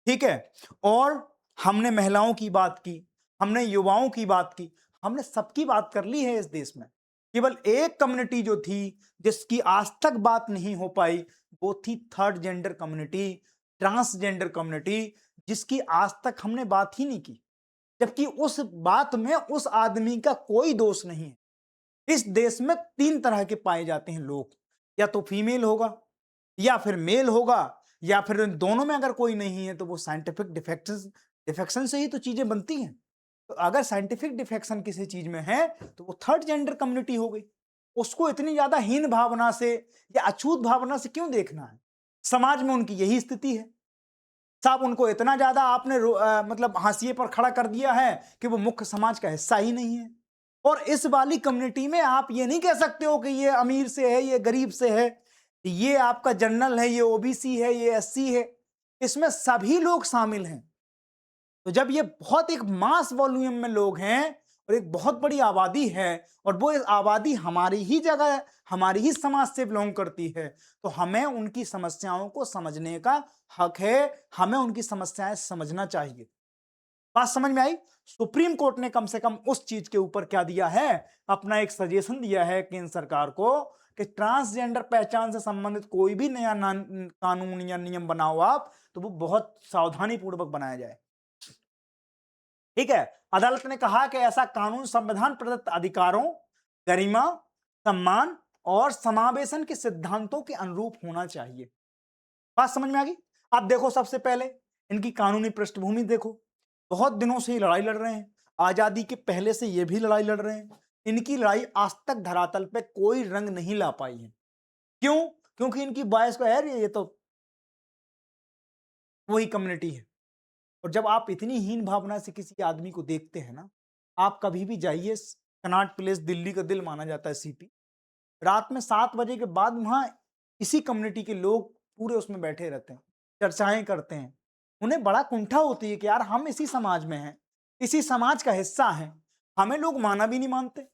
ठीक है, और हमने महिलाओं की बात की, हमने युवाओं की बात की, हमने सबकी बात कर ली है इस देश में। केवल एक कम्युनिटी जो थी जिसकी आज तक बात नहीं हो पाई, वो थी third gender community, transgender community, जिसकी आज तक हमने बात ही नहीं की, जबकि उस बात में उस आदमी का कोई दोष नहीं है। इस देश में 3 तरह के पाए जाते हैं लोग, या तो फीमेल होगा, या फिर मेल होगा, या फिर इन दोनों में अगर कोई नहीं है तो वो साइंटिफिक डिफेक्शन से ही तो चीजें बनती हैं। तो अगर साइंटिफिक डिफेक्शन किसी चीज में है तो वो थर्ड जेंडर कम्युनिटी हो गई। उसको इतनी ज्यादा हीन भावना से या अछूत भावना से क्यों देखना है? समाज में उनकी यही स्थिति है। साहब उनको इतना ज्यादा आपने मतलब हाशिए पर खड़ा कर दिया है कि वो मुख्य समाज का हिस्सा ही नहीं है। और इस वाली कम्युनिटी में आप ये नहीं कह सकते हो कि ये अमीर से है, ये गरीब से है, ये आपका जनरल है, ये ओबीसी है, ये एससी है। इसमें सभी लोग शामिल हैं। तो जब ये बहुत एक मास वॉल्यूम में लोग हैं और एक बहुत बड़ी आबादी है, और वो आबादी हमारी ही जगह, हमारी ही समाज से बिलोंग करती है, तो हमें उनकी समस्याओं को समझने का हक है, हमें उनकी समस्याएं समझना चाहिए। बात समझ में आई? सुप्रीम कोर्ट ने कम से कम उस चीज के ऊपर क्या दिया है, अपना एक सजेशन दिया है केंद्र सरकार को कि ट्रांसजेंडर पहचान से संबंधित कोई भी नया कानून या नियम बनाओ आप, तो वो बहुत सावधानी पूर्वक बनाया जाए। ठीक है, अदालत ने कहा कि ऐसा कानून संविधान प्रदत्त अधिकारों, गरिमा, सम्मान और समावेशन के सिद्धांतों के अनुरूप होना चाहिए। बात समझ में आ गई? आप देखो, सबसे पहले इनकी कानूनी पृष्ठभूमि देखो, बहुत दिनों से ये लड़ाई लड़ रहे हैं, आजादी के पहले से ये भी लड़ाई लड़ रहे हैं। इनकी लड़ाई आज तक धरातल पे कोई रंग नहीं ला पाई है। क्यों? क्योंकि इनकी बायस को यार ये तो वही कम्युनिटी है। और जब आप इतनी हीन भावना से किसी आदमी को देखते हैं ना, आप कभी भी जाइए, कनॉट प्लेस दिल्ली का दिल माना जाता है सीपी, रात में 7 बजे के बाद वहां इसी कम्युनिटी के लोग पूरे उसमें बैठे रहते हैं, चर्चाएं करते हैं। उन्हें बड़ा कुंठा होती है कि यार हम इसी समाज में हैं, इसी समाज का हिस्सा हैं, हमें लोग माना भी नहीं मानते।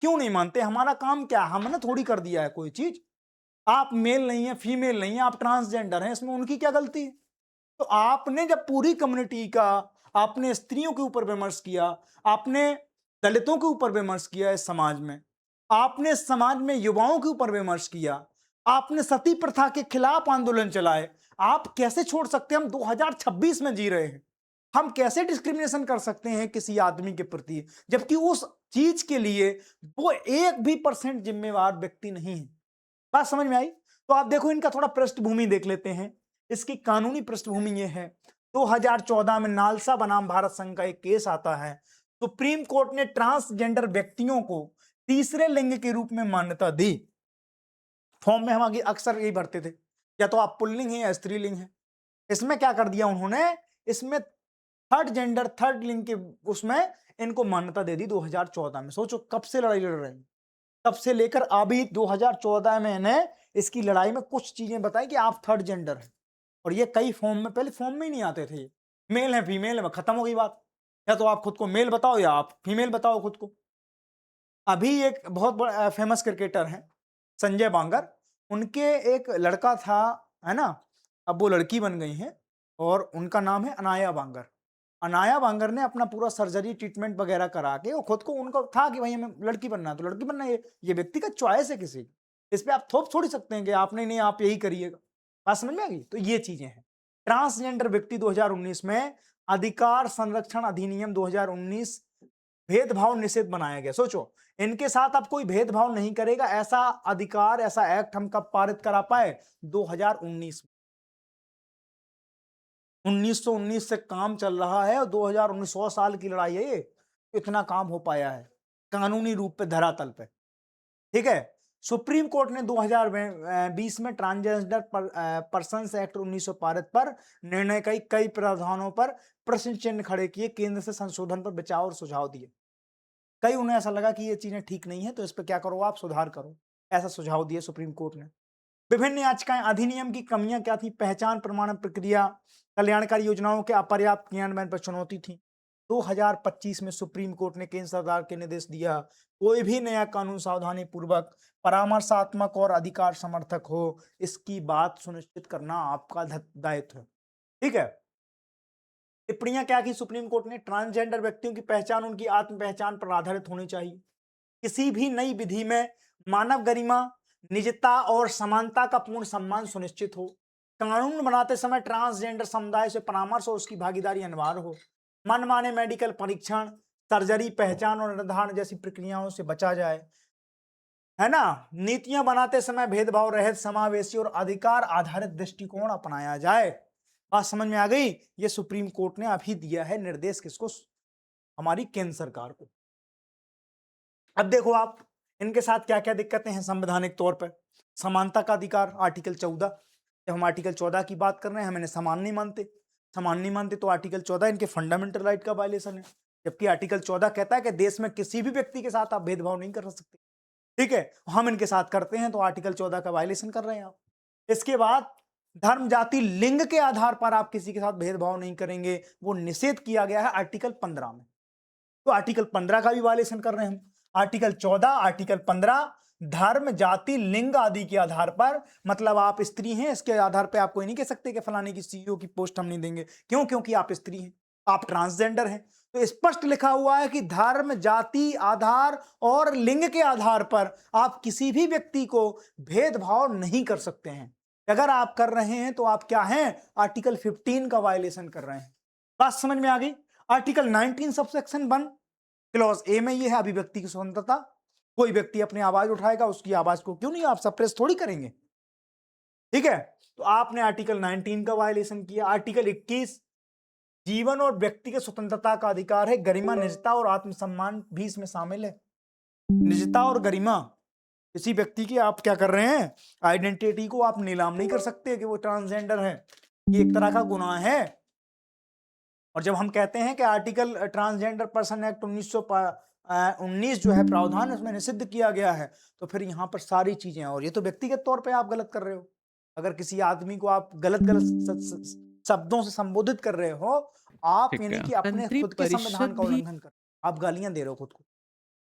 क्यों नहीं मानते? हमारा काम क्या है? हमने थोड़ी कर दिया है कोई चीज। आप मेल नहीं है, फीमेल नहीं है, आप ट्रांसजेंडर हैं, इसमें उनकी क्या गलती है? तो आपने जब पूरी कम्युनिटी का, आपने स्त्रियों के ऊपर विमर्श किया, आपने दलितों के ऊपर विमर्श किया इस समाज में, आपने समाज में युवाओं के ऊपर विमर्श किया, आपने सती प्रथा के खिलाफ आंदोलन चलाए, आप कैसे छोड़ सकते हैं? हम 2026 में जी रहे हैं, हम कैसे डिस्क्रिमिनेशन कर सकते हैं किसी आदमी के प्रति, जबकि उस चीज के लिए वो 1% जिम्मेवार व्यक्ति नहीं है। बात समझ में आई? तो आप देखो, इनका थोड़ा पृष्ठभूमि देख लेते हैं। इसकी कानूनी पृष्ठभूमि यह है, 2014 में नालसा बनाम भारत संघ का एक केस आता है। सुप्रीम कोर्ट ने ट्रांसजेंडर व्यक्तियों को तीसरे लिंग के रूप में मान्यता दी। फॉर्म में हम आगे अक्सर यही भरते थे, या तो आप पुल्लिंग है या स्त्रीलिंग है। इसमें क्या कर दिया उन्होंने, इसमें थर्ड जेंडर, थर्ड लिंग के उसमें इनको मान्यता दे दी 2014 में। सोचो कब से लड़ाई लड़ रहे हैं, तब से लेकर अभी 2014 में इन्हें इसकी लड़ाई में कुछ चीजें बताई कि आप थर्ड जेंडर हैं। और ये कई फॉर्म में, पहले फॉर्म में ही नहीं आते थे, मेल है फीमेल है, खत्म हो गई बात। या तो आप खुद को मेल बताओ या आप फीमेल बताओ खुद को। अभी एक बहुत बड़ा फेमस क्रिकेटर हैं संजय बांगर, उनके एक लड़का था, है ना, अब वो लड़की बन गई हैं, और उनका नाम है अनाया बांगर। अनाया बांगर ने अपना पूरा सर्जरी ट्रीटमेंट वगैरह करा के, वो खुद को, उनको था कि भाई हमें लड़की बनना है तो लड़की बनना है, ये व्यक्तिगत चॉइस है किसी की, इस पे आप थोप छोड़ सकते हैं कि आपने नहीं, आप यही करिएगा। बात समझ में आ गई? तो ये चीजें हैं। ट्रांसजेंडर व्यक्ति 2019 में अधिकार संरक्षण अधिनियम 2019 भेदभाव निषेध बनाया गया। सोचो, इनके साथ अब कोई भेदभाव नहीं करेगा, ऐसा अधिकार, ऐसा एक्ट हम कब पारित करा पाए? 2019 में। 1919 से काम चल रहा है और 2019 100 साल की लड़ाई है ये, इतना काम हो पाया है कानूनी रूप पे धरातल पे। ठीक है, सुप्रीम कोर्ट ने 2020 में ट्रांसजेंडर पर्सन्स एक्ट 1900 पारित पर निर्णय कई प्रावधानों पर प्रश्न चिन्ह खड़े किए, केंद्र से संशोधन पर विचार और सुझाव दिए। कई उन्हें ऐसा लगा कि ये चीजें ठीक नहीं है, तो इस पर क्या करो, आप सुधार करो, ऐसा सुझाव दिए सुप्रीम कोर्ट ने। विभिन्न याचिकाएं, अधिनियम की कमियां क्या थी? पहचान प्रमाण प्रक्रिया, कल्याणकारी योजनाओं के अपर्याप्त क्रियान्वयन पर चुनौती थी। 2025 में सुप्रीम कोर्ट ने केंद्र सरकार के निर्देश दिया, कोई भी नया कानून सावधानी पूर्वक परामर्शात्मक और अधिकार समर्थक हो, इसकी बात सुनिश्चित करना आपका दायित्व है। ठीक है, टिप्पणियां क्या की सुप्रीम कोर्ट ने? ट्रांसजेंडर व्यक्तियों की पहचान उनकी आत्म पहचान पर आधारित होनी चाहिए। किसी भी नई विधि में मानव गरिमा, निजता और समानता का पूर्ण सम्मान सुनिश्चित हो। कानून बनाते समय ट्रांसजेंडर समुदाय से परामर्श और उसकी भागीदारी अनिवार्य हो। मनमाने मेडिकल परीक्षण, सर्जरी, पहचान और निर्धारण जैसी प्रक्रियाओं से बचा जाए, है ना। नीतियां बनाते समय भेदभाव रहित, समावेशी और अधिकार आधारित दृष्टिकोण अपनाया जाए। बात समझ में आ गई? ये सुप्रीम कोर्ट ने अभी दिया है निर्देश, किसको? हमारी केंद्र सरकार को। अब देखो आप, इनके साथ क्या क्या दिक्कतें हैं संवैधानिक तौर पर। समानता का अधिकार, आर्टिकल 14। जब हम आर्टिकल 14 की बात कर रहे हैं, हम इन्हें समान नहीं मानते, तो आर्टिकल 14 इनके फंडामेंटल राइट का वायलेशन है। जबकि आर्टिकल 14 कहता है कि देश में किसी भी व्यक्ति के साथ आप भेदभाव नहीं कर सकते। ठीक है, हम इनके साथ करते हैं, तो आर्टिकल 14 का वायलेशन कर रहे हैं आप। इसके बाद धर्म, जाति, लिंग के आधार पर आप किसी के साथ भेदभाव नहीं करेंगे, वो निषेध किया गया है आर्टिकल 15 में। तो आर्टिकल 15 का भी वायलेशन कर रहे हैं हम। आर्टिकल 14, आर्टिकल 15, धर्म, जाति, लिंग आदि के आधार पर, मतलब आप स्त्री हैं, इसके आधार पर आप कोई नहीं कह सकते कि फलाने की सीईओ की पोस्ट हम नहीं देंगे। क्यों? क्योंकि आप स्त्री हैं, आप ट्रांसजेंडर हैं। तो स्पष्ट लिखा हुआ है कि धर्म, जाति, आधार और लिंग के आधार पर आप किसी भी व्यक्ति को भेदभाव नहीं कर सकते हैं। अगर आप कर रहे हैं तो आप क्या हैं? आर्टिकल 15 का वायलेशन कर रहे हैं। बात समझ में आ गई? आर्टिकल 19 सबसेक्शन 1 क्लॉज ए में ये है अभिव्यक्ति की स्वतंत्रता। कोई व्यक्ति अपनी आवाज उठाएगा, उसकी आवाज को क्यों नहीं आप सप्रेस थोड़ी करेंगे। ठीक है, तो आपने आर्टिकल 19 का वायलेशन किया। आर्टिकल 21, जीवन और व्यक्तिगत स्वतंत्रता का अधिकार है, गरिमा, निजता और आत्मसम्मान भी इसमें शामिल है। निजता और गरिमा, किसी व्यक्ति की आप क्या कर रहे हैं? आइडेंटिटी को आप नीलाम नहीं कर सकते कि वो ट्रांसजेंडर है, ये एक तरह का गुनाह है। और जब हम कहते हैं कि आर्टिकल ट्रांसजेंडर पर्सन एक्ट 1919 जो है प्रावधान उसमें निषिद्ध किया गया है, तो फिर यहाँ पर सारी चीजें, और ये तो व्यक्तिगत तौर पे आप गलत कर रहे हो। अगर किसी आदमी को आप गलत शब्दों से संबोधित कर रहे हो, आप ठीक यानी है। कि अपने मंत्री खुद के संविधान परिषद का भी उल्लंघन कर, आप गालियां दे रहे हो खुद को।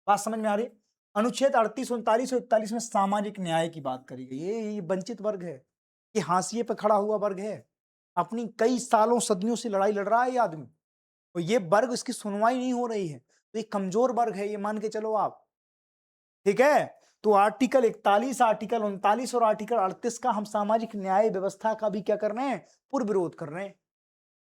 बात समझ में आ रही? अनुच्छेद 38, 39 और 41 में सामाजिक न्याय की बात करी गई है। ये वंचित वर्ग है, ये हाशिए पे खड़ा हुआ वर्ग है, अपनी कई सालों सदियों से लड़ाई लड़ रहा है ये आदमी, तो ये वर्ग, इसकी सुनवाई नहीं हो रही है, तो ये कमजोर वर्ग है, ये मान के चलो आप। ठीक है, तो आर्टिकल 41, आर्टिकल 39 और आर्टिकल 38 का हम सामाजिक न्याय व्यवस्था का भी क्या कर रहे हैं? पूर्ण विरोध कर रहे हैं।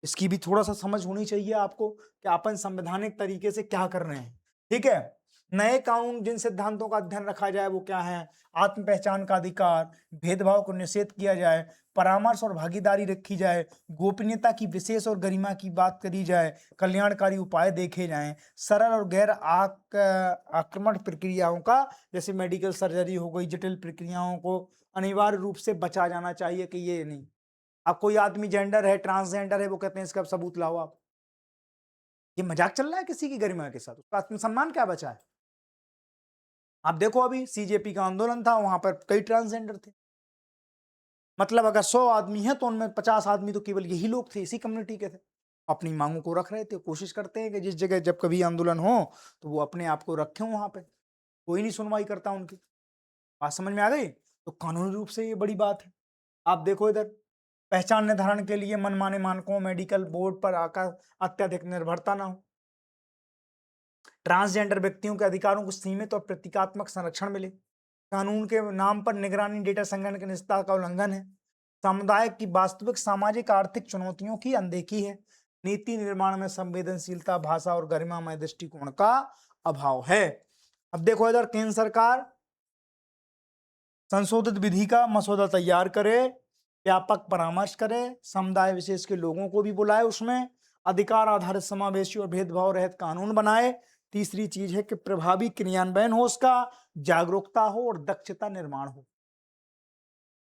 इसकी भी थोड़ा सा समझ होनी चाहिए आपको कि अपन संवैधानिक तरीके से क्या कर रहे हैं। ठीक है, नए कानून जिन सिद्धांतों का अध्ययन रखा जाए वो क्या है? आत्म पहचान का अधिकार, भेदभाव को निषेध किया जाए, परामर्श और भागीदारी रखी जाए, गोपनीयता की विशेष और गरिमा की बात करी जाए, कल्याणकारी उपाय देखे जाएं, सरल और गैर आक्रमण प्रक्रियाओं का, जैसे मेडिकल सर्जरी हो गई, जटिल प्रक्रियाओं को अनिवार्य रूप से बचा जाना चाहिए कि ये नहीं। अब कोई आदमी जेंडर है, ट्रांसजेंडर है, वो कहते हैं इसका सबूत लाओ आप। ये मजाक चल रहा है किसी की गरिमा के साथ, उसका आत्मसम्मान क्या बचा है? आप देखो, अभी सीजेपी का आंदोलन था, वहां पर कई ट्रांसजेंडर थे। मतलब अगर 100 आदमी है तो उनमें 50 आदमी तो केवल यही लोग थे, इसी कम्युनिटी के थे, अपनी मांगों को रख रहे थे। कोशिश करते हैं कि जिस जगह जब कभी आंदोलन हो तो वो अपने आप को रखें वहां पे, कोई नहीं सुनवाई करता उनकी। बात समझ में आ गई? तो कानूनी रूप से ये बड़ी बात है। आप देखो इधर, पहचान निर्धारण के लिए मनमाने मानकों, मेडिकल बोर्ड पर आकर अत्यधिक निर्भरता ना हो, ट्रांसजेंडर व्यक्तियों के अधिकारों को सीमित और प्रतीकात्मक संरक्षण मिले, कानून के नाम पर निगरानी, डेटा संग्रहण की निजता का उल्लंघन है, समुदाय की वास्तविक सामाजिक आर्थिक चुनौतियों की अनदेखी है, नीति निर्माण में संवेदनशीलता, भाषा और गरिमामय दृष्टिकोण का अभाव है। अब देखो इधर केंद्र सरकार संशोधित विधि का मसौदा तैयार करे, व्यापक परामर्श करे, समुदाय विशेष के लोगों को भी बुलाए, उसमें अधिकार आधारित समावेशी और भेदभाव रहित कानून बनाए। तीसरी चीज है कि प्रभावी क्रियान्वयन हो, उसका जागरूकता हो और दक्षता निर्माण हो।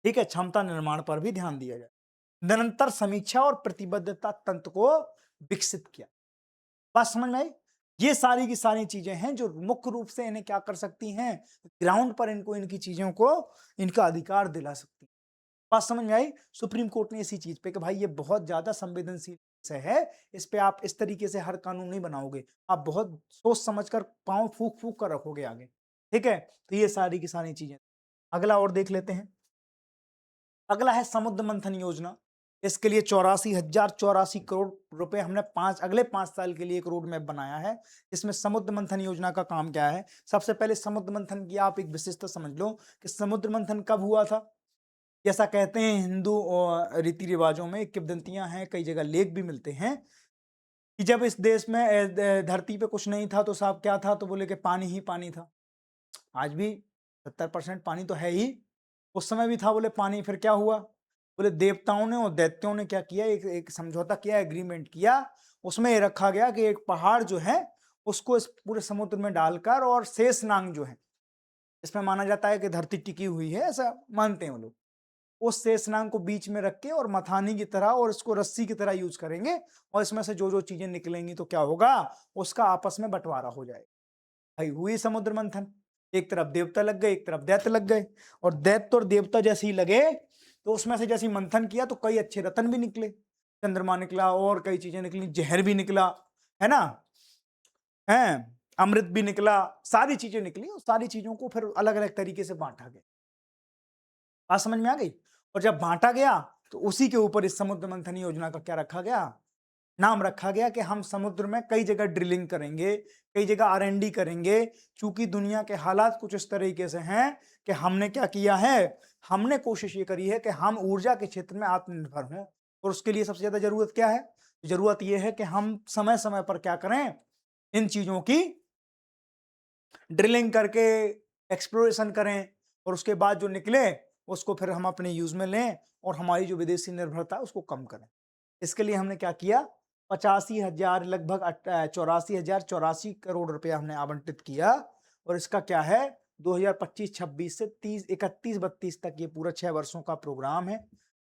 ठीक है, क्षमता निर्माण पर भी ध्यान दिया जाए। निरंतर समीक्षा और प्रतिबद्धता तंत्र को विकसित किया। बात समझ में आई? ये सारी की सारी चीजें हैं जो मुख्य रूप से इन्हें क्या कर सकती हैं, ग्राउंड पर इनको इनकी चीजों को इनका अधिकार दिला सकती है। बात समझ में आई? सुप्रीम कोर्ट ने इसी चीज पे कि भाई ये बहुत ज्यादा संवेदनशील विषय है, इस पे आप इस तरीके से हर कानून नहीं बनाओगे, आप बहुत सोच समझकर पांव फूक फूक कर रखोगे आगे। ठीक है, तो ये सारी की सारी चीजें। अगला और देख लेते हैं। अगला है समुद्र मंथन योजना। इसके लिए 84,084 करोड़ रुपए हमने अगले 5 साल के लिए एक रोड मैप बनाया है। इसमें समुद्र मंथन योजना का काम क्या है? सबसे पहले समुद्र मंथन की आप एक विशेषता समझ लो कि समुद्र मंथन कब हुआ था। जैसा कहते हैं हिंदू रीति रिवाजों में किंवदंतियां हैं, कई जगह लेख भी मिलते हैं कि जब इस देश में धरती पे कुछ नहीं था तो साहब क्या था, तो बोले कि पानी ही पानी था। आज भी 70% पानी तो है ही, उस समय भी था बोले पानी। फिर क्या हुआ? बोले देवताओं ने और दैत्यों ने क्या किया, एक समझौता किया, एग्रीमेंट किया। उसमें ये रखा गया कि एक पहाड़ जो है उसको इस पूरे समुद्र में डालकर, और शेषनाग जो है, इसमें माना जाता है कि धरती टिकी हुई है, ऐसा मानते हैं वो लोग, उस शेषनाग को बीच में रख के और मथानी की तरह और इसको रस्सी की तरह यूज करेंगे, और इसमें से जो जो चीजें निकलेंगी तो क्या होगा, उसका आपस में बंटवारा हो जाएगा। भाई हुई समुद्र मंथन, एक तरफ देवता लग गए, एक तरफ दैत्य लग गए, और दैत्य और देवता जैसे ही लगे तो उसमें से जैसे ही मंथन किया तो कई अच्छे रत्न भी निकले, चंद्रमा निकला और कई चीजें निकली, जहर भी निकला, है ना, है अमृत भी निकला, सारी चीजें निकली, और सारी चीजों को फिर अलग अलग तरीके से बांटा गया। बात समझ में आ गई? और जब बांटा गया तो उसी के ऊपर इस समुद्र मंथन योजना का क्या रखा गया, नाम रखा गया कि हम समुद्र में कई जगह ड्रिलिंग करेंगे, कई जगह R&D करेंगे। चूंकि दुनिया के हालात कुछ इस तरीके से हैं कि हमने क्या किया है, हमने कोशिश ये करी है कि हम ऊर्जा के क्षेत्र में आत्मनिर्भर हों, और उसके लिए सबसे ज्यादा जरूरत क्या है? जरूरत यह है कि हम समय समय पर क्या करें, इन चीजों की ड्रिलिंग करके एक्सप्लोरेशन करें, और उसके बाद जो निकले उसको फिर हम अपने यूज में लें, और हमारी जो विदेशी निर्भरता है उसको कम करें। इसके लिए हमने क्या किया, 85,000 लगभग 84,084 करोड़ रुपया हमने आवंटित किया, और इसका क्या है 2025-26 से 31-32 तक ये पूरा 6 वर्षों का प्रोग्राम है।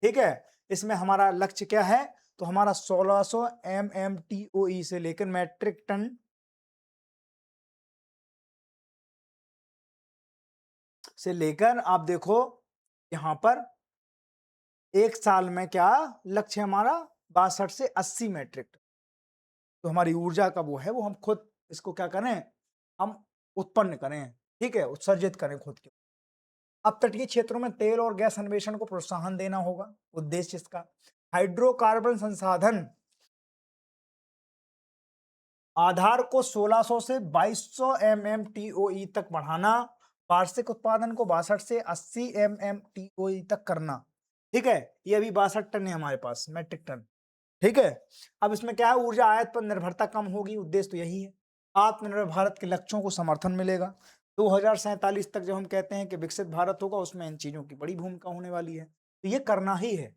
ठीक है, इसमें हमारा लक्ष्य क्या है, तो हमारा 1600 MMTOE से लेकर मैट्रिक टन से लेकर, आप देखो यहां पर एक साल में क्या लक्ष्य हमारा 62 से 80 मैट्रिक टन, तो हमारी ऊर्जा का वो है, वो हम खुद इसको क्या करें, हम उत्पन्न करें, ठीक है, उत्सर्जित करें खुद के। अब तटीय क्षेत्रों में तेल और गैस अन्वेषण को प्रोत्साहन देना होगा, उद्देश्य इसका हाइड्रोकार्बन संसाधन आधार को 1600 से 2200 MMTOE तक बढ़ाना, वार्षिक उत्पादन को 62 से 80 MMTOE तक करना। ठीक है, ये अभी 62 टन है हमारे पास, मैट्रिक टन। ठीक है, अब इसमें क्या है, ऊर्जा आयात पर निर्भरता कम होगी, उद्देश्य तो यही है। आत्मनिर्भर भारत के लक्ष्यों को समर्थन मिलेगा। 2047 तक जब हम कहते हैं कि विकसित भारत होगा, उसमें इन चीजों की बड़ी भूमिका होने वाली है, तो ये करना ही है।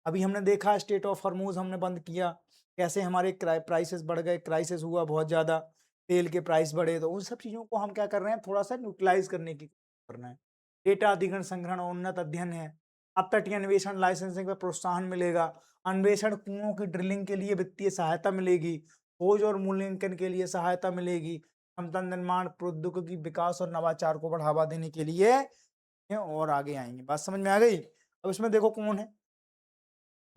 अभी हमने देखा स्टेट ऑफ हॉर्मूज हमने बंद किया, कैसे हमारे प्राइसेस बढ़ गए, क्राइसिस हुआ बहुत ज्यादा, तेल के प्राइस बढ़े, तो उन सब चीजों को हम क्या कर रहे हैं, थोड़ा सा न्यूट्रलाइज करने की करना है। डेटा अधिग्रहण संग्रहण और उन्नत अध्ययन है। अब तटीय अन्वेषण लाइसेंसिंग पर प्रोत्साहन मिलेगा। अन्वेषण कुओं की ड्रिलिंग के लिए वित्तीय सहायता मिलेगी। खोज और मूल्यांकन के लिए सहायता मिलेगी। क्षमता निर्माण, प्रौद्योगिकी विकास और नवाचार को बढ़ावा देने के लिए और आगे आएंगे। बात समझ में आ गई? अब इसमें देखो कौन है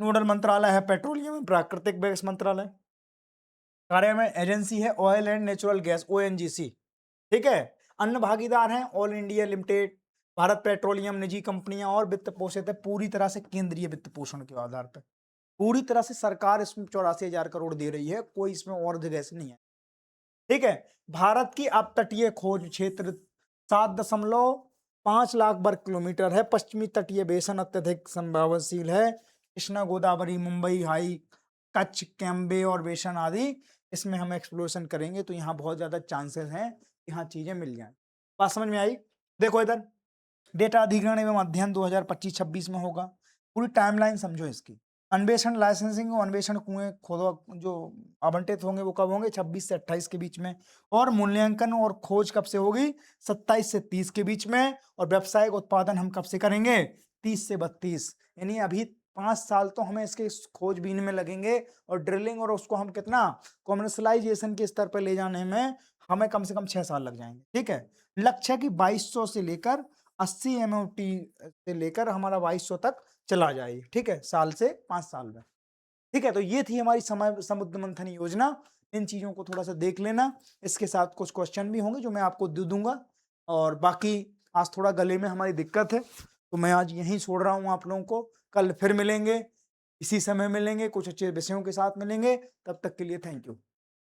नोडल मंत्रालय है, पेट्रोलियम एवं प्राकृतिक गैस मंत्रालय। कार्यान्वयन एजेंसी है oil and natural gas, ONGC। ठीक है, अन्य भागीदार हैं all India limited, Bharat petroleum, निजी कंपनियां, और वित्त पोषित है पूरी तरह से केंद्रीय वित्त पोषण के आधार पर। पूरी तरह से सरकार इसमें 84,000 करोड़ दे रही है, कोई इसमें और जगह नहीं है। ठीक है, भारत की अपतटीय खोज क्षेत्र 7.5 लाख वर्ग किलोमीटर है। पश्चिमी तटीय बेसन अत्यधिक संवेदनशील है। कृष्णा गोदावरी मुंबई हाई कच्छ, कैम्बे और बेशन आदि, इसमें हम एक्सप्लोरेशन करेंगे, तो यहाँ बहुत ज्यादा चांसेस हैं यहाँ चीजें मिल जाएं। बात समझ में आई? देखो इधर डेटा अधिग्रहण एवं अध्ययन 2025-26 में होगा। पूरी टाइमलाइन समझो इसकी। अन्वेषण लाइसेंसिंग और अन्वेषण कुएं खोदो जो आवंटित होंगे वो कब होंगे? 26 से 28 के बीच में। और मूल्यांकन और खोज कब से होगी? 27 से 30 के बीच में। और व्यावसायिक उत्पादन हम कब से करेंगे? 30 से 32। यानी अभी 5 साल तो हमें इसके खोजबीन में लगेंगे, और ड्रिलिंग और उसको हम कितना कॉमर्शलाइजेशन के स्तर पर ले जाने में हमें कम से कम 6 साल लग जाएंगे। ठीक है। लक्ष्य है कि 2200 से लेकर 80 MOT से लेकर हमारा 2200 तक चला जाए। ठीक है, साल से 5 साल में। ठीक है, तो ये थी हमारी समय समुद्र मंथन योजना। इन चीजों को थोड़ा सा देख लेना। इसके साथ कुछ क्वेश्चन भी होंगे जो मैं आपको दे दूंगा। और बाकी आज थोड़ा गले में हमारी दिक्कत है, तो मैं आज यहीं छोड़ रहा हूँ आप लोगों को। कल फिर मिलेंगे, इसी समय मिलेंगे, कुछ अच्छे विषयों के साथ मिलेंगे। तब तक के लिए थैंक यू।